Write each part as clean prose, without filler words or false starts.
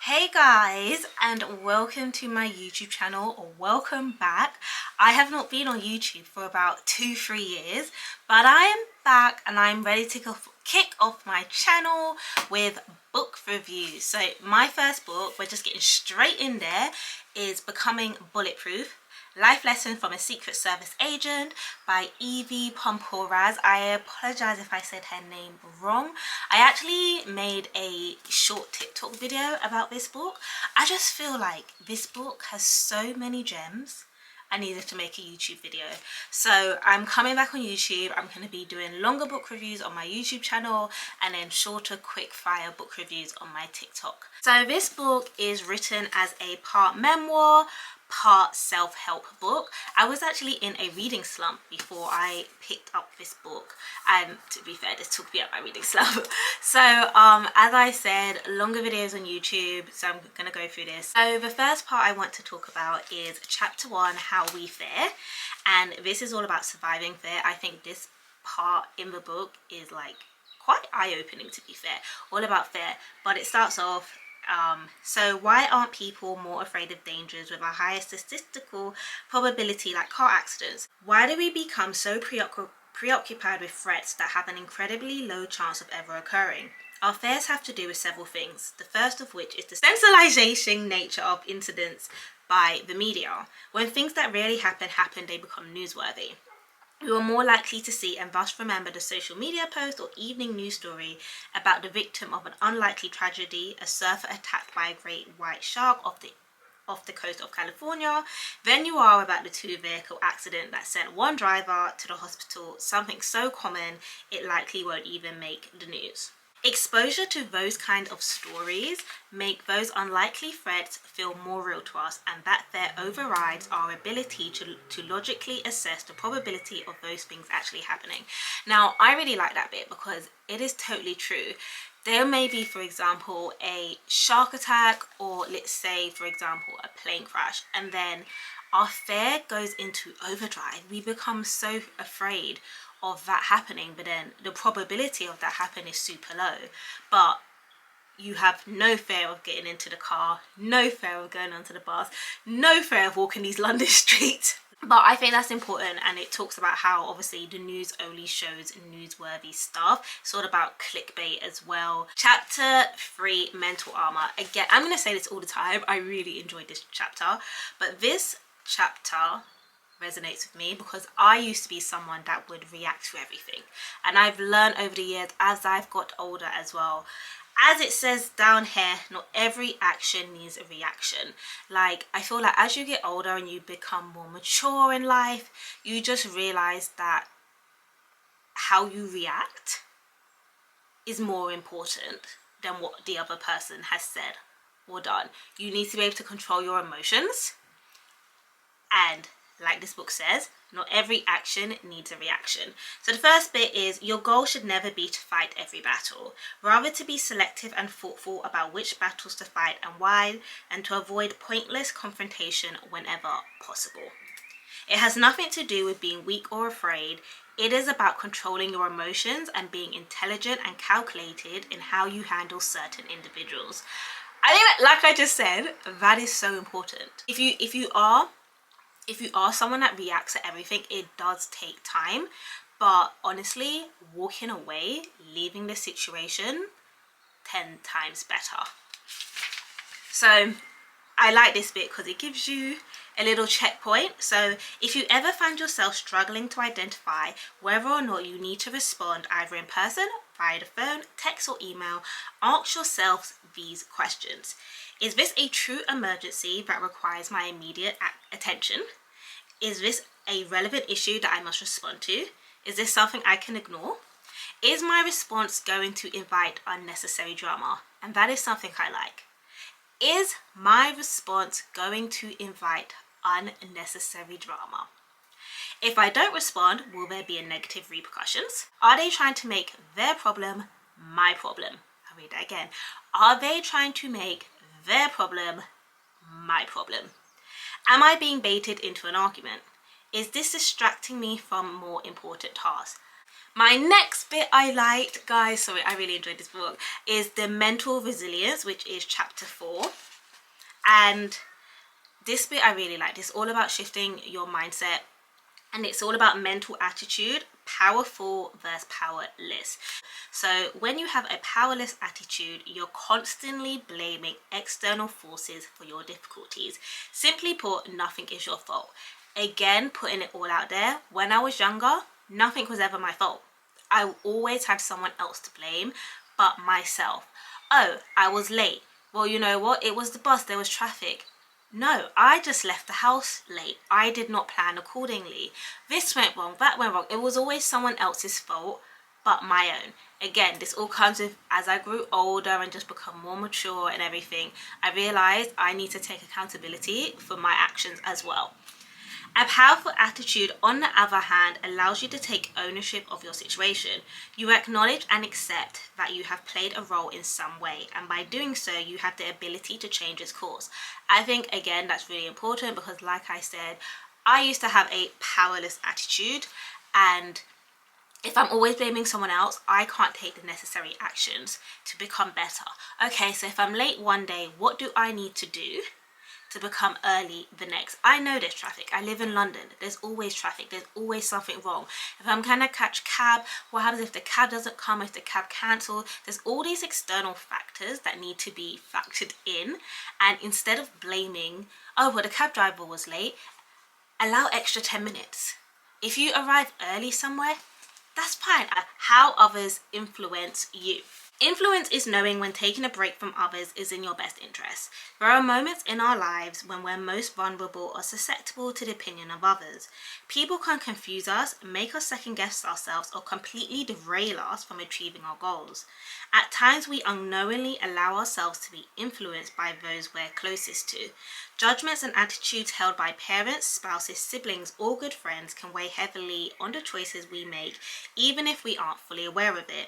Hey guys, and welcome to my YouTube channel, or welcome back. I have not been on YouTube for about 2-3 years, but I am back and I'm ready to kick off my channel with book reviews. So my first book, we're just getting straight in there, is Becoming Bulletproof: Life Lesson from a Secret Service Agent by Poumpouras. I apologize if I said her name wrong. I actually made a short TikTok video about this book. I just feel like this book has so many gems. I needed to make a YouTube video. So I'm coming back on YouTube. I'm going to be doing longer book reviews on my YouTube channel and then shorter quick fire book reviews on my TikTok. So this book is written as a part memoir, part self-help book. I was actually in a reading slump before I picked up this book, and to be fair, this took me out my reading slump. So as I said, longer videos on YouTube, so I'm gonna go through this. So the first part I want to talk about is chapter 1, How We Fare, and this is all about surviving fear. I think this part in the book is like quite eye-opening, to be fair, all about fear. But it starts off, so why aren't people more afraid of dangers with a higher statistical probability, like car accidents? Why do we become so preoccupied with threats that have an incredibly low chance of ever occurring? Our fears have to do with several things, the first of which is the sensationalization nature of incidents by the media. When things that rarely happen, they become newsworthy. We were more likely to see and thus remember the social media post or evening news story about the victim of an unlikely tragedy, a surfer attacked by a great white shark off the coast of California, than you are about the 2-vehicle accident that sent one driver to the hospital, something so common it likely won't even make the news. Exposure to those kind of stories make those unlikely threats feel more real to us, and that fear overrides our ability to logically assess the probability of those things actually happening. Now, I really like that bit because it is totally true. There may be, for example, a shark attack, or let's say, for example, a plane crash, and then our fear goes into overdrive. We become so afraid of that happening, but then the probability of that happening is super low. But you have no fear of getting into the car, no fear of going onto the bus, no fear of walking these London streets. But I think that's important, and it talks about how obviously the news only shows newsworthy stuff. It's all about clickbait as well. Chapter 3, Mental Armor. Again, I'm going to say this all the time, I really enjoyed this chapter, but this chapter resonates with me because I used to be someone that would react to everything, and I've learned over the years as I've got older as well. As it says down here, not every action needs a reaction. Like, I feel like as you get older and you become more mature in life, you just realize that how you react is more important than what the other person has said or done. You need to be able to control your emotions, and like this book says, not every action needs a reaction. So the first bit is, your goal should never be to fight every battle, rather to be selective and thoughtful about which battles to fight and why, and to avoid pointless confrontation whenever possible. It has nothing to do with being weak or afraid. It is about controlling your emotions and being intelligent and calculated in how you handle certain individuals. I think that, like I just said, that is so important. If you are someone that reacts to everything, it does take time, but honestly, walking away, leaving the situation, 10 times better. So I like this bit because it gives you a little checkpoint. So if you ever find yourself struggling to identify whether or not you need to respond either in person, via the phone, text or email, ask yourself these questions. Is this a true emergency that requires my immediate attention? Is this a relevant issue that I must respond to? Is this something I can ignore? Is my response going to invite unnecessary drama? And that is something I like. Is my response going to invite unnecessary drama? If I don't respond, will there be a negative repercussions? Are they trying to make their problem my problem? I'll read that again. Are they trying to make their problem my problem? Am I being baited into an argument? Is this distracting me from more important tasks? My next bit I liked, guys, sorry, I really enjoyed this book, is The Mental Resilience, which is chapter 4. And this bit I really liked. It's all about shifting your mindset, and it's all about mental attitude, powerful versus powerless. So when you have a powerless attitude, you're constantly blaming external forces for your difficulties. Simply put, nothing is your fault. Again, putting it all out there, when I was younger, nothing was ever my fault. I always had someone else to blame but myself. Oh, I was late. Well, you know what? It was the bus, there was traffic. No, I just left the house late. I did not plan accordingly. This went wrong, that went wrong. It was always someone else's fault but my own. Again, this all comes with, as I grew older and just become more mature and everything, I realized I need to take accountability for my actions as well. A powerful attitude, on the other hand, allows you to take ownership of your situation. You acknowledge and accept that you have played a role in some way, and by doing so, you have the ability to change its course. I think, again, that's really important because, like I said, I used to have a powerless attitude, and if I'm always blaming someone else, I can't take the necessary actions to become better. Okay, so if I'm late one day, what do I need to do to become early the next? I know there's traffic. I live in London. There's always traffic. There's always something wrong. If I'm gonna catch cab, what happens if the cab doesn't come, if the cab cancels? There's all these external factors that need to be factored in. And instead of blaming, oh, well, the cab driver was late, allow extra 10 minutes. If you arrive early somewhere, that's fine. How others influence you. Influence is knowing when taking a break from others is in your best interest. There are moments in our lives when we're most vulnerable or susceptible to the opinion of others. People can confuse us, make us second guess ourselves, or completely derail us from achieving our goals. At times, we unknowingly allow ourselves to be influenced by those we're closest to. Judgments and attitudes held by parents, spouses, siblings, or good friends can weigh heavily on the choices we make, even if we aren't fully aware of it.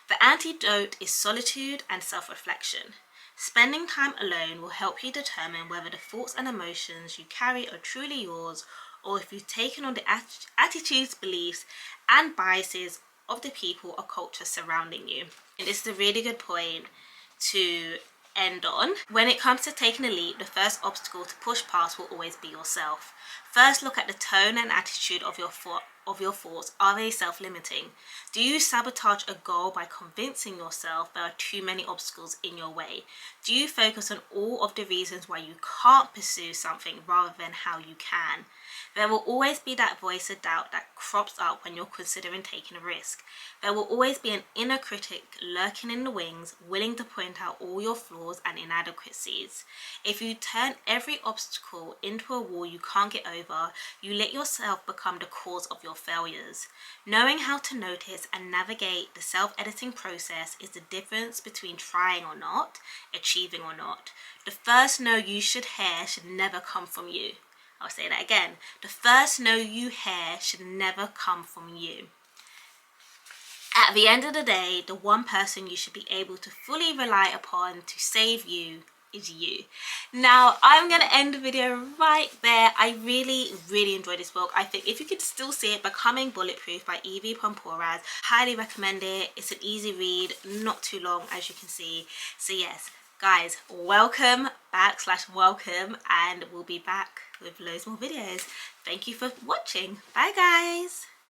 The antidote is solitude and self-reflection. Spending time alone will help you determine whether the thoughts and emotions you carry are truly yours, or if you've taken on the attitudes, beliefs, and biases of the people or culture surrounding you. And this is a really good point to end on. When it comes to taking a leap, the first obstacle to push past will always be yourself. First, look at the tone and attitude of your thoughts. Are they self-limiting? Do you sabotage a goal by convincing yourself there are too many obstacles in your way? Do you focus on all of the reasons why you can't pursue something rather than how you can? There will always be that voice of doubt that crops up when you're considering taking a risk. There will always be an inner critic lurking in the wings, willing to point out all your flaws and inadequacies. If you turn every obstacle into a wall you can't get over, you let yourself become the cause of your failures. Knowing how to notice and navigate the self-editing process is the difference between trying or not, achieving or not. The first no you should hear should never come from you. I'll say that again. The first no you hear should never come from you. At the end of the day, the one person you should be able to fully rely upon to save you is you. Now, I'm going to end the video right there. I really, really enjoyed this book. I think if you could still see it, Becoming Bulletproof by Poumpouras. Highly recommend it. It's an easy read, not too long as you can see. So yes, guys, welcome back / welcome, and we'll be back with loads more videos. Thank you for watching. Bye guys.